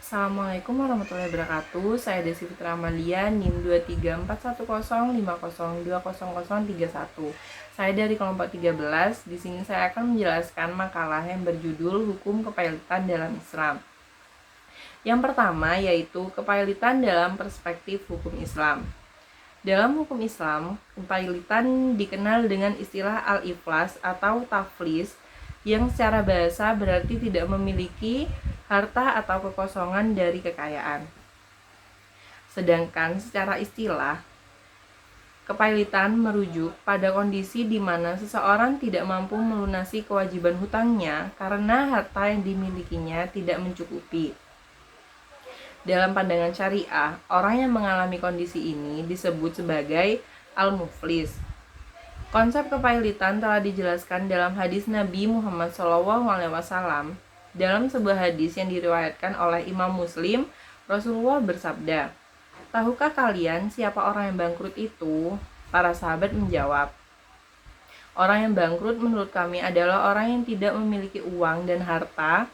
Assalamualaikum warahmatullahi wabarakatuh. Saya Desi Fitra Amalia, NIM 2341050200031. Saya dari kelompok 13. Di sini saya akan menjelaskan makalah yang berjudul Hukum Kepailitan dalam Islam. Yang pertama yaitu kepailitan dalam perspektif hukum Islam. Dalam hukum Islam, kepailitan dikenal dengan istilah al-iflas atau taflis, yang secara bahasa berarti tidak memiliki harta atau kekosongan dari kekayaan. Sedangkan secara istilah, kepailitan merujuk pada kondisi di mana seseorang tidak mampu melunasi kewajiban hutangnya karena harta yang dimilikinya tidak mencukupi. Dalam pandangan syariah, orang yang mengalami kondisi ini disebut sebagai al-muflis. Konsep kepailitan telah dijelaskan dalam hadis Nabi Muhammad SAW. Dalam sebuah hadis yang diriwayatkan oleh Imam Muslim, Rasulullah bersabda, "Tahukah kalian siapa orang yang bangkrut itu?" Para sahabat menjawab, "Orang yang bangkrut menurut kami adalah orang yang tidak memiliki uang dan harta."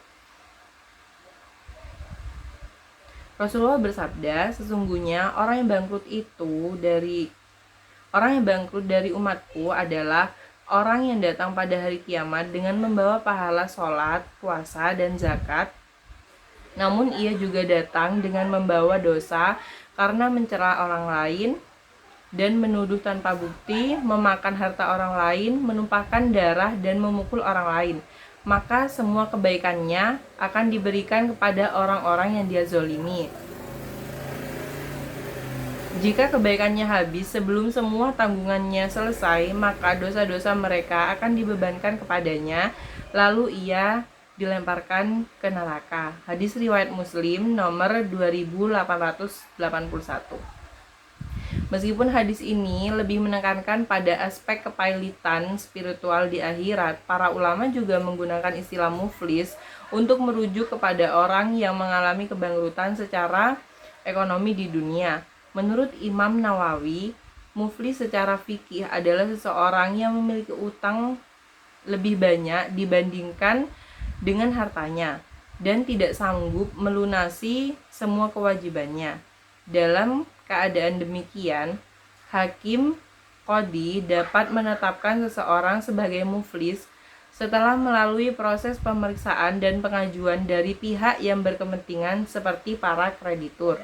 Rasulullah bersabda, "Sesungguhnya orang yang bangkrut dari umatku adalah orang yang datang pada hari kiamat dengan membawa pahala sholat, puasa, dan zakat. Namun ia juga datang dengan membawa dosa karena mencela orang lain dan menuduh tanpa bukti, memakan harta orang lain, menumpahkan darah, dan memukul orang lain. Maka semua kebaikannya akan diberikan kepada orang-orang yang dia zolimi. Jika kebaikannya habis sebelum semua tanggungannya selesai, maka dosa-dosa mereka akan dibebankan kepadanya, lalu ia dilemparkan ke neraka." Hadis riwayat Muslim nomor 2881. Meskipun hadis ini lebih menekankan pada aspek kepailitan spiritual di akhirat, para ulama juga menggunakan istilah muflis untuk merujuk kepada orang yang mengalami kebangkrutan secara ekonomi di dunia. Menurut Imam Nawawi, muflis secara fikih adalah seseorang yang memiliki utang lebih banyak dibandingkan dengan hartanya dan tidak sanggup melunasi semua kewajibannya. Dalam keadaan demikian, hakim qadhi dapat menetapkan seseorang sebagai muflis setelah melalui proses pemeriksaan dan pengajuan dari pihak yang berkepentingan seperti para kreditur.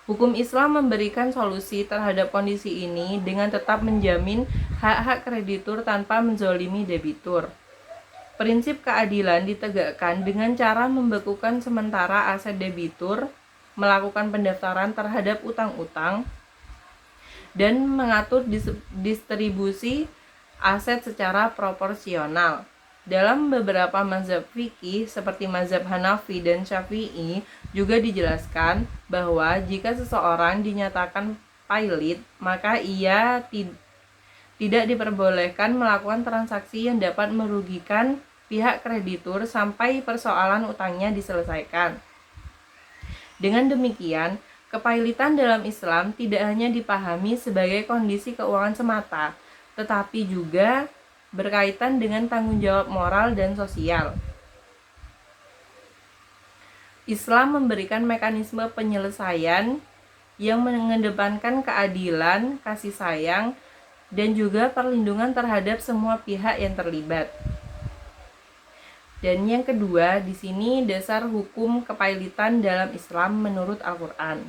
Hukum Islam memberikan solusi terhadap kondisi ini dengan tetap menjamin hak-hak kreditur tanpa menzolimi debitur. Prinsip keadilan ditegakkan dengan cara membekukan sementara aset debitur, melakukan pendaftaran terhadap utang-utang, dan mengatur distribusi aset secara proporsional. Dalam beberapa mazhab fikih seperti mazhab Hanafi dan Syafi'i juga dijelaskan bahwa jika seseorang dinyatakan pailit, maka ia tidak diperbolehkan melakukan transaksi yang dapat merugikan pihak kreditur sampai persoalan utangnya diselesaikan. Dengan demikian, kepailitan dalam Islam tidak hanya dipahami sebagai kondisi keuangan semata, tetapi juga berkaitan dengan tanggung jawab moral dan sosial. Islam memberikan mekanisme penyelesaian yang mengedepankan keadilan, kasih sayang, dan juga perlindungan terhadap semua pihak yang terlibat. Dan yang kedua, di sini dasar hukum kepailitan dalam Islam menurut Al-Qur'an.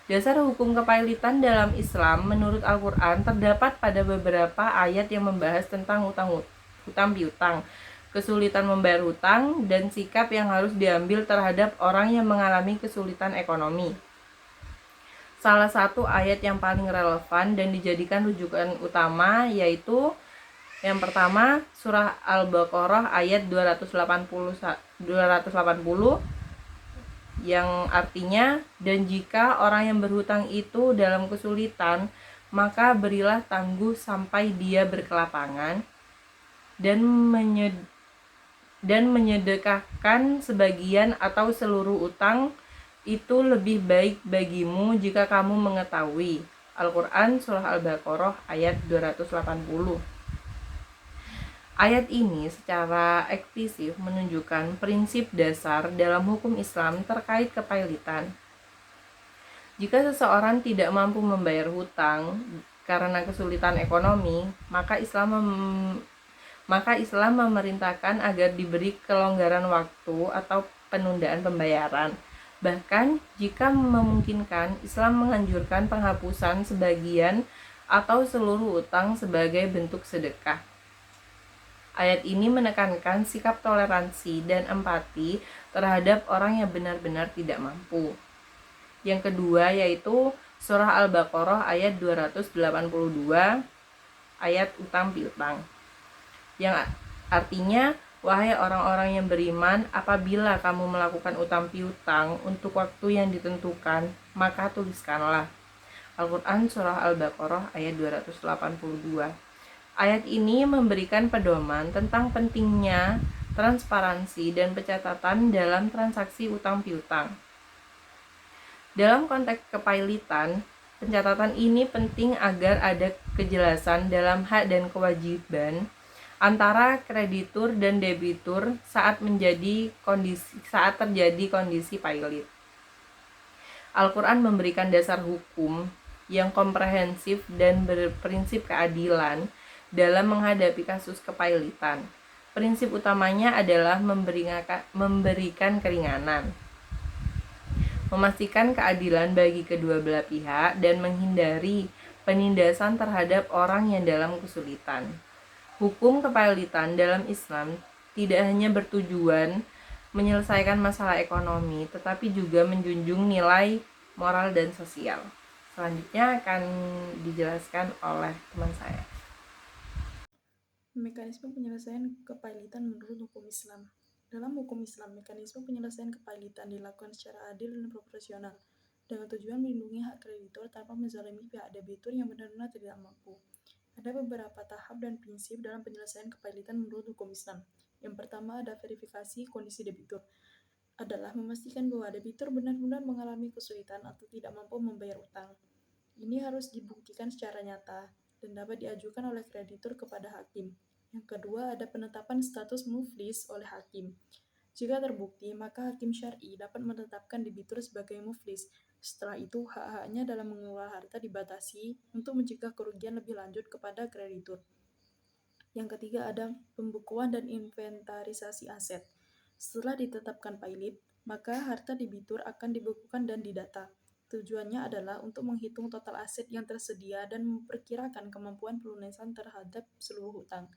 Dasar hukum kepailitan dalam Islam menurut Al-Qur'an terdapat pada beberapa ayat yang membahas tentang hutang piutang, kesulitan membayar hutang, dan sikap yang harus diambil terhadap orang yang mengalami kesulitan ekonomi. Salah satu ayat yang paling relevan dan dijadikan rujukan utama yaitu yang pertama, surah Al-Baqarah ayat 280 yang artinya, "Dan jika orang yang berhutang itu dalam kesulitan, maka berilah tangguh sampai dia berkelapangan dan menyedekahkan sebagian atau seluruh utang, itu lebih baik bagimu jika kamu mengetahui." Al-Quran surah Al-Baqarah ayat 280. Ayat ini secara eksplisit menunjukkan prinsip dasar dalam hukum Islam terkait kepailitan. Jika seseorang tidak mampu membayar hutang karena kesulitan ekonomi, maka Islam memerintahkan agar diberi kelonggaran waktu atau penundaan pembayaran. Bahkan jika memungkinkan, Islam menganjurkan penghapusan sebagian atau seluruh utang sebagai bentuk sedekah. Ayat ini menekankan sikap toleransi dan empati terhadap orang yang benar-benar tidak mampu. Yang kedua yaitu surah Al-Baqarah ayat 282 ayat utang piutang, yang artinya, wahai orang-orang yang beriman, apabila kamu melakukan utang piutang untuk waktu yang ditentukan, maka tuliskanlah. Al-Quran surah Al-Baqarah ayat 282. Ayat ini memberikan pedoman tentang pentingnya transparansi dan pencatatan dalam transaksi utang piutang. Dalam konteks kepailitan, pencatatan ini penting agar ada kejelasan dalam hak dan kewajiban antara kreditur dan debitur saat terjadi kondisi pailit. Al-Quran memberikan dasar hukum yang komprehensif dan berprinsip keadilan dalam menghadapi kasus kepailitan. Prinsip utamanya adalah memberikan keringanan, memastikan keadilan bagi kedua belah pihak, dan menghindari penindasan terhadap orang yang dalam kesulitan. Hukum kepailitan dalam Islam tidak hanya bertujuan menyelesaikan masalah ekonomi, tetapi juga menjunjung nilai moral dan sosial. Selanjutnya akan dijelaskan oleh teman saya. Mekanisme penyelesaian kepailitan menurut hukum Islam. Dalam hukum Islam, mekanisme penyelesaian kepailitan dilakukan secara adil dan proporsional, dengan tujuan melindungi hak kreditur tanpa menzalimi pihak debitur yang benar-benar tidak mampu. Ada beberapa tahap dan prinsip dalam penyelesaian kepailitan menurut hukum Islam. Yang pertama ada verifikasi kondisi debitur. Adalah memastikan bahwa debitur benar-benar mengalami kesulitan atau tidak mampu membayar utang. Ini harus dibuktikan secara nyata dan dapat diajukan oleh kreditur kepada hakim. Yang kedua ada penetapan status muflis oleh hakim. Jika terbukti, maka hakim syar'i dapat menetapkan debitur sebagai muflis. Setelah itu, hak-haknya dalam mengelola harta dibatasi untuk mencegah kerugian lebih lanjut kepada kreditur. Yang ketiga ada pembukuan dan inventarisasi aset. Setelah ditetapkan pailit, maka harta debitur akan dibukukan dan didata. Tujuannya adalah untuk menghitung total aset yang tersedia dan memperkirakan kemampuan pelunasan terhadap seluruh hutang.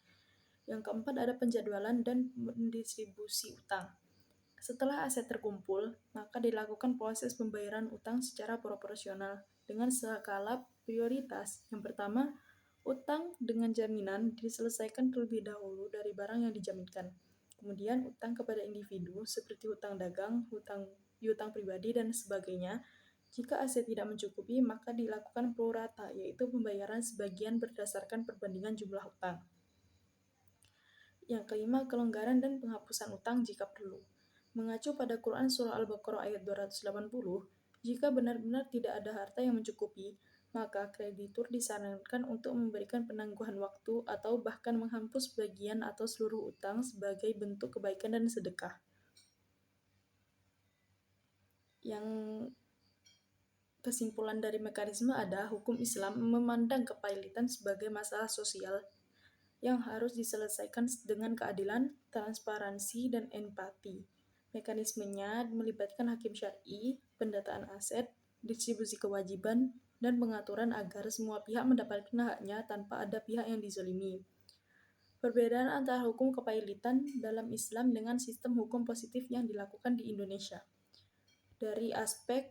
Yang keempat ada penjadwalan dan mendistribusi utang. Setelah aset terkumpul, maka dilakukan proses pembayaran utang secara proporsional dengan skala prioritas. Yang pertama, utang dengan jaminan diselesaikan terlebih dahulu dari barang yang dijaminkan. Kemudian utang kepada individu seperti hutang dagang, piutang pribadi, dan sebagainya. Jika aset tidak mencukupi, maka dilakukan pro rata, yaitu pembayaran sebagian berdasarkan perbandingan jumlah utang. Yang kelima, kelonggaran dan penghapusan utang jika perlu. Mengacu pada Quran Surah Al-Baqarah ayat 280, jika benar-benar tidak ada harta yang mencukupi, maka kreditur disarankan untuk memberikan penangguhan waktu atau bahkan menghapus bagian atau seluruh utang sebagai bentuk kebaikan dan sedekah. Yang kesimpulan dari mekanisme ada hukum Islam memandang kepailitan sebagai masalah sosial yang harus diselesaikan dengan keadilan, transparansi, dan empati. Mekanismenya melibatkan hakim syar'i, pendataan aset, distribusi kewajiban, dan pengaturan agar semua pihak mendapatkan haknya tanpa ada pihak yang dizalimi. Perbedaan antara hukum kepailitan dalam Islam dengan sistem hukum positif yang dilakukan di Indonesia. Dari aspek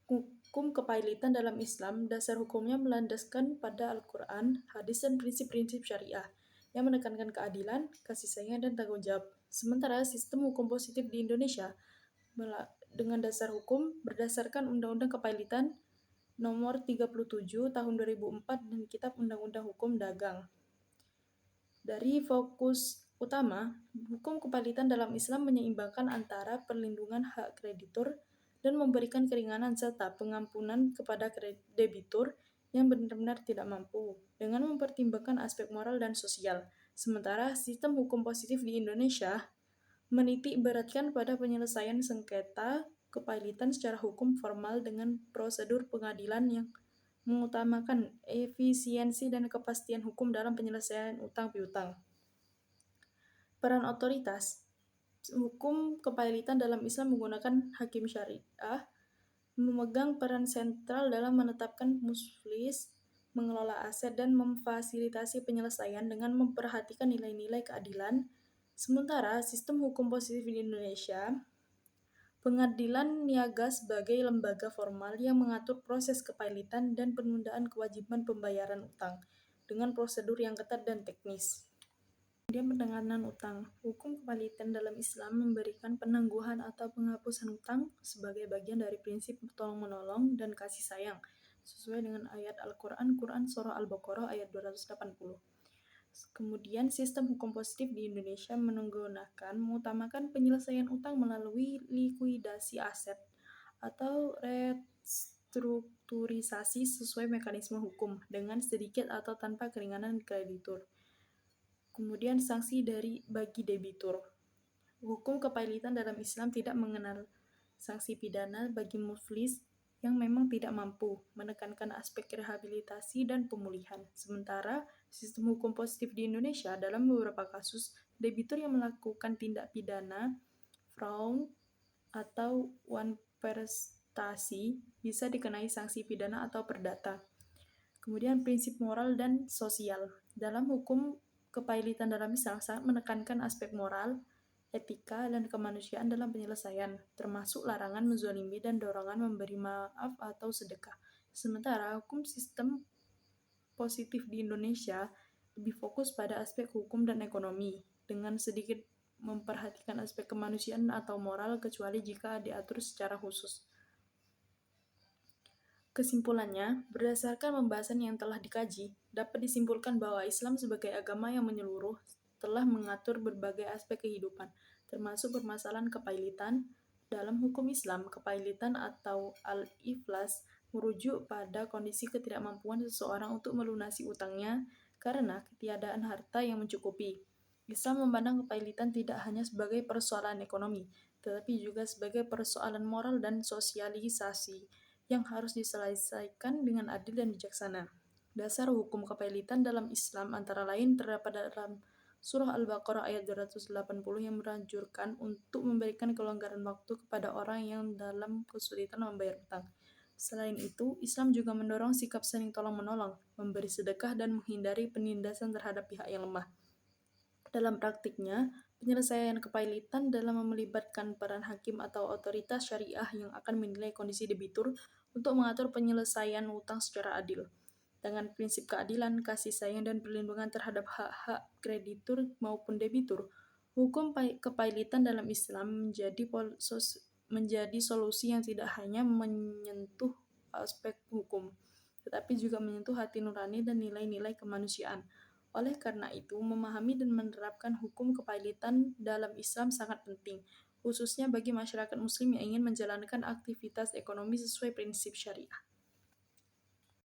hukum kepailitan dalam Islam, dasar hukumnya melandaskan pada Al-Quran, hadis, dan prinsip-prinsip syariah yang menekankan keadilan, kasih sayang, dan tanggung jawab. Sementara sistem hukum positif di Indonesia dengan dasar hukum berdasarkan Undang-Undang Kepailitan Nomor 37 Tahun 2004 dan Kitab Undang-Undang Hukum Dagang. Dari fokus utama, hukum kepailitan dalam Islam menyeimbangkan antara perlindungan hak kreditur dan memberikan keringanan serta pengampunan kepada debitur yang benar-benar tidak mampu, dengan mempertimbangkan aspek moral dan sosial. Sementara sistem hukum positif di Indonesia menitik beratkan pada penyelesaian sengketa kepailitan secara hukum formal dengan prosedur pengadilan yang mengutamakan efisiensi dan kepastian hukum dalam penyelesaian utang piutang. Peran otoritas hukum kepailitan dalam Islam menggunakan hakim syariah memegang peran sentral dalam menetapkan muflis, mengelola aset, dan memfasilitasi penyelesaian dengan memperhatikan nilai-nilai keadilan. Sementara sistem hukum positif di Indonesia, pengadilan niaga sebagai lembaga formal yang mengatur proses kepailitan dan penundaan kewajiban pembayaran utang dengan prosedur yang ketat dan teknis. Kemudian penanganan utang. Hukum kepailitan dalam Islam memberikan penangguhan atau penghapusan utang sebagai bagian dari prinsip tolong-menolong dan kasih sayang, sesuai dengan ayat Al-Quran, Surah Al-Baqarah ayat 280. Kemudian sistem hukum positif di Indonesia mengutamakan penyelesaian utang melalui likuidasi aset atau restrukturisasi sesuai mekanisme hukum dengan sedikit atau tanpa keringanan kreditur. Kemudian sanksi bagi debitur. Hukum kepailitan dalam Islam tidak mengenal sanksi pidana bagi muflis yang memang tidak mampu, menekankan aspek rehabilitasi dan pemulihan. Sementara sistem hukum positif di Indonesia dalam beberapa kasus, debitur yang melakukan tindak pidana, fraud, atau uang prestasi bisa dikenai sanksi pidana atau perdata. Kemudian prinsip moral dan sosial. Dalam hukum kepailitan dalam Islam sangat menekankan aspek moral, etika, dan kemanusiaan dalam penyelesaian, termasuk larangan menzalimi dan dorongan memberi maaf atau sedekah. Sementara hukum sistem positif di Indonesia lebih fokus pada aspek hukum dan ekonomi, dengan sedikit memperhatikan aspek kemanusiaan atau moral kecuali jika diatur secara khusus. Kesimpulannya, berdasarkan pembahasan yang telah dikaji, dapat disimpulkan bahwa Islam sebagai agama yang menyeluruh telah mengatur berbagai aspek kehidupan, termasuk permasalahan kepailitan. Dalam hukum Islam, kepailitan atau al-iflas merujuk pada kondisi ketidakmampuan seseorang untuk melunasi utangnya karena ketiadaan harta yang mencukupi. Islam memandang kepailitan tidak hanya sebagai persoalan ekonomi, tetapi juga sebagai persoalan moral dan sosialisasi yang harus diselesaikan dengan adil dan bijaksana. Dasar hukum kepailitan dalam Islam antara lain terdapat dalam Surah Al-Baqarah ayat 280 yang meranjurkan untuk memberikan kelonggaran waktu kepada orang yang dalam kesulitan membayar utang. Selain itu, Islam juga mendorong sikap saling tolong-menolong, memberi sedekah, dan menghindari penindasan terhadap pihak yang lemah. Dalam praktiknya, penyelesaian kepailitan dalam melibatkan peran hakim atau otoritas syariah yang akan menilai kondisi debitur untuk mengatur penyelesaian utang secara adil. Dengan prinsip keadilan, kasih sayang, dan perlindungan terhadap hak-hak kreditur maupun debitur, hukum kepailitan dalam Islam menjadi solusi yang tidak hanya menyentuh aspek hukum, tetapi juga menyentuh hati nurani dan nilai-nilai kemanusiaan. Oleh karena itu, memahami dan menerapkan hukum kepailitan dalam Islam sangat penting, khususnya bagi masyarakat Muslim yang ingin menjalankan aktivitas ekonomi sesuai prinsip syariah.